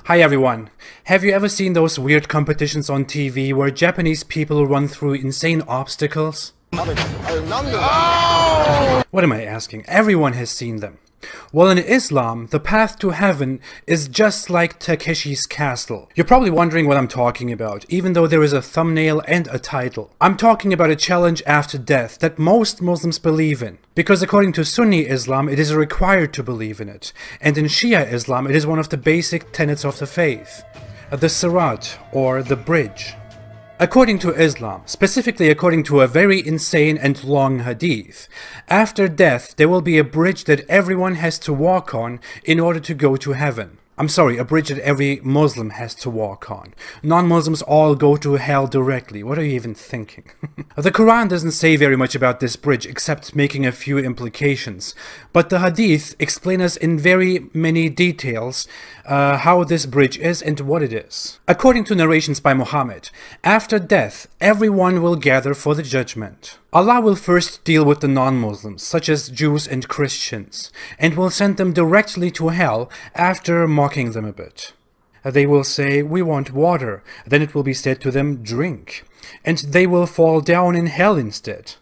Hi everyone! Have you ever seen those weird competitions on TV where Japanese people run through insane obstacles? What am I asking? Everyone has seen them. Well, in Islam, the path to heaven is just like Takeshi's castle. You're probably wondering what I'm talking about, even though there is a thumbnail and a title. I'm talking about a challenge after death that most Muslims believe in. Because according to Sunni Islam, it is required to believe in it. And in Shia Islam, it is one of the basic tenets of the faith. The Sirat, or the bridge. According to Islam, specifically according to a very insane and long hadith, after death there will be a bridge that everyone has to walk on in order to go to heaven. I'm sorry, a bridge that every Muslim has to walk on. Non-Muslims all go to hell directly. What are you even thinking? The Quran doesn't say very much about this bridge except making a few implications. But the Hadith explain us in very many details how this bridge is and what it is. According to narrations by Muhammad, after death, everyone will gather for the judgment. Allah will first deal with the non-Muslims, such as Jews and Christians, and will send them directly to hell after mocking them a bit. They will say, "We want water." Then it will be said to them, "Drink." And they will fall down in hell instead.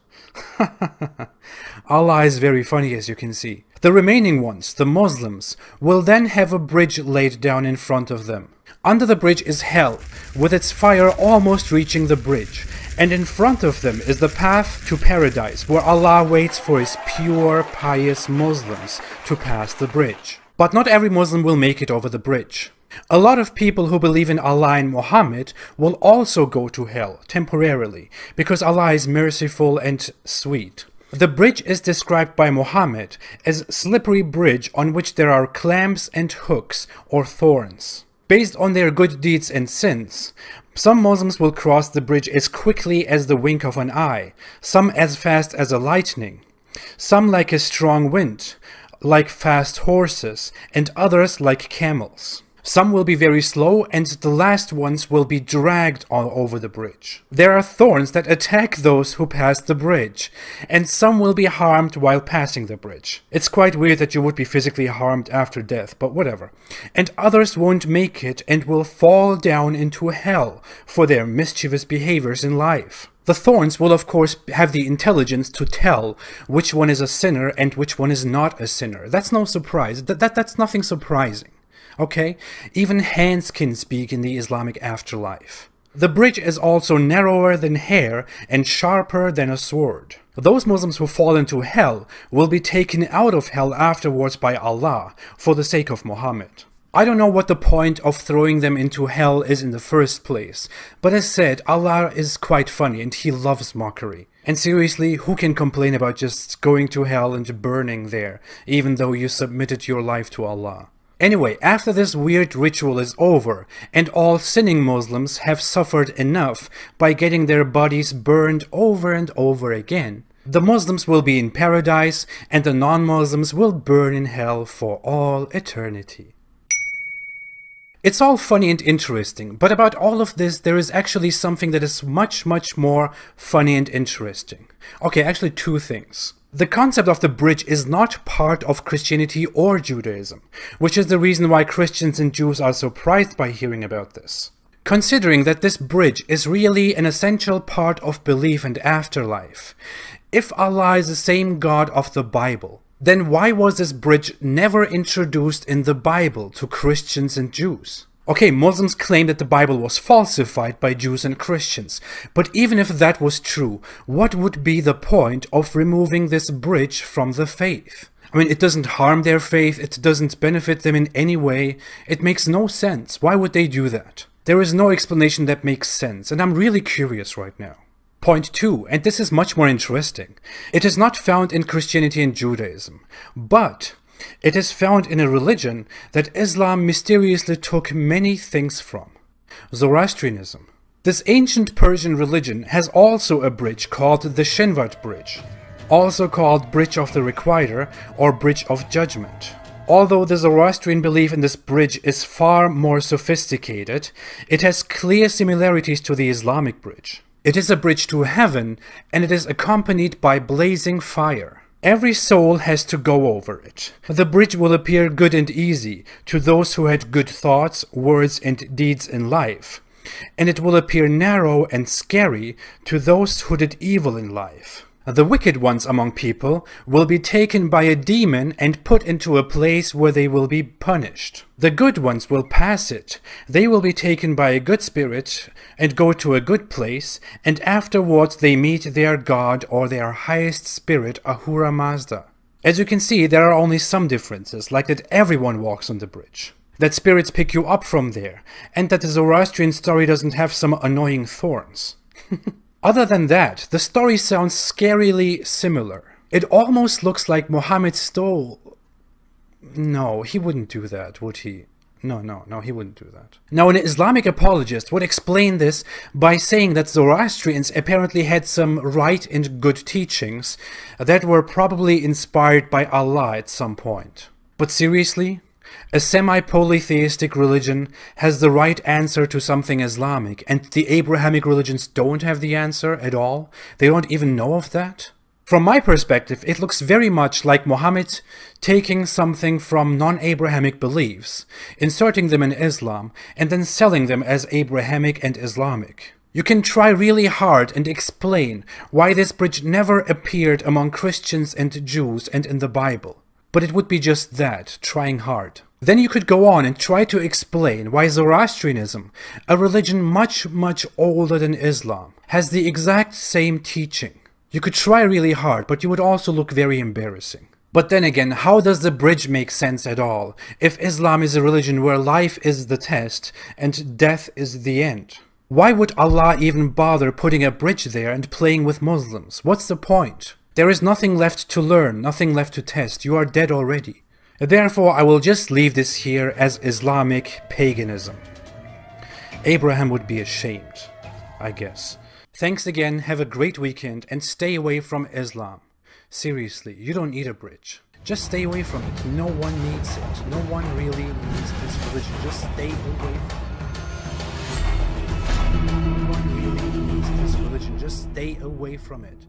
Allah is very funny, as you can see. The remaining ones, the Muslims, will then have a bridge laid down in front of them. Under the bridge is hell, with its fire almost reaching the bridge. And in front of them is the path to paradise, where Allah waits for His pure, pious Muslims to pass the bridge. But not every Muslim will make it over the bridge. A lot of people who believe in Allah and Muhammad will also go to hell, temporarily, because Allah is merciful and sweet. The bridge is described by Muhammad as a slippery bridge on which there are clamps and hooks, or thorns. Based on their good deeds and sins, some Muslims will cross the bridge as quickly as the wink of an eye, some as fast as a lightning, some like a strong wind, like fast horses, and others like camels. Some will be very slow, and the last ones will be dragged all over the bridge. There are thorns that attack those who pass the bridge, and some will be harmed while passing the bridge. It's quite weird that you would be physically harmed after death, but whatever. And others won't make it and will fall down into hell for their mischievous behaviors in life. The thorns will of course have the intelligence to tell which one is a sinner and which one is not a sinner. That's no surprise. That's nothing surprising. Okay? Even hands can speak in the Islamic afterlife. The bridge is also narrower than hair and sharper than a sword. Those Muslims who fall into hell will be taken out of hell afterwards by Allah for the sake of Muhammad. I don't know what the point of throwing them into hell is in the first place, but as said, Allah is quite funny and He loves mockery. And seriously, who can complain about just going to hell and burning there, even though you submitted your life to Allah? Anyway, after this weird ritual is over, and all sinning Muslims have suffered enough by getting their bodies burned over and over again, the Muslims will be in paradise, and the non-Muslims will burn in hell for all eternity. It's all funny and interesting, but about all of this there is actually something that is much more funny and interesting. Okay, actually two things. The concept of the bridge is not part of Christianity or Judaism, which is the reason why Christians and Jews are surprised by hearing about this. Considering that this bridge is really an essential part of belief and afterlife, if Allah is the same God of the Bible, then why was this bridge never introduced in the Bible to Christians and Jews? Okay, Muslims claim that the Bible was falsified by Jews and Christians, but even if that was true, what would be the point of removing this bridge from the faith? I mean, it doesn't harm their faith, it doesn't benefit them in any way, it makes no sense. Why would they do that? There is no explanation that makes sense, and I'm really curious right now. Point 2, and this is much more interesting. It is not found in Christianity and Judaism, but it is found in a religion that Islam mysteriously took many things from. Zoroastrianism. This ancient Persian religion has also a bridge called the Shinvat Bridge, also called Bridge of the Requiter or Bridge of Judgment. Although the Zoroastrian belief in this bridge is far more sophisticated, it has clear similarities to the Islamic bridge. It is a bridge to heaven, and it is accompanied by blazing fire. Every soul has to go over it. The bridge will appear good and easy to those who had good thoughts, words, and deeds in life, and it will appear narrow and scary to those who did evil in life. The wicked ones among people will be taken by a demon and put into a place where they will be punished. The good ones will pass it. They will be taken by a good spirit and go to a good place, and afterwards they meet their God or their highest spirit, Ahura Mazda. As you can see, there are only some differences, like that everyone walks on the bridge, that spirits pick you up from there, and that the Zoroastrian story doesn't have some annoying thorns. Other than that, the story sounds scarily similar. It almost looks like Muhammad stole... No, he wouldn't do that, would he? No, he wouldn't do that. Now, an Islamic apologist would explain this by saying that Zoroastrians apparently had some right and good teachings that were probably inspired by Allah at some point. But seriously? A semi-polytheistic religion has the right answer to something Islamic, and the Abrahamic religions don't have the answer at all? They don't even know of that? From my perspective, it looks very much like Muhammad taking something from non-Abrahamic beliefs, inserting them in Islam, and then selling them as Abrahamic and Islamic. You can try really hard and explain why this bridge never appeared among Christians and Jews and in the Bible. But it would be just that, trying hard. Then you could go on and try to explain why Zoroastrianism, a religion much older than Islam, has the exact same teaching. You could try really hard, but you would also look very embarrassing. But then again, how does the bridge make sense at all, if Islam is a religion where life is the test and death is the end? Why would Allah even bother putting a bridge there and playing with Muslims? What's the point? There is nothing left to learn, nothing left to test. You are dead already. Therefore, I will just leave this here as Islamic paganism. Abraham would be ashamed, I guess. Thanks again, have a great weekend, and stay away from Islam. Seriously, you don't need a bridge. Just stay away from it. No one needs it. No one really needs this religion. Just stay away from it. No one really needs this religion. Just stay away from it.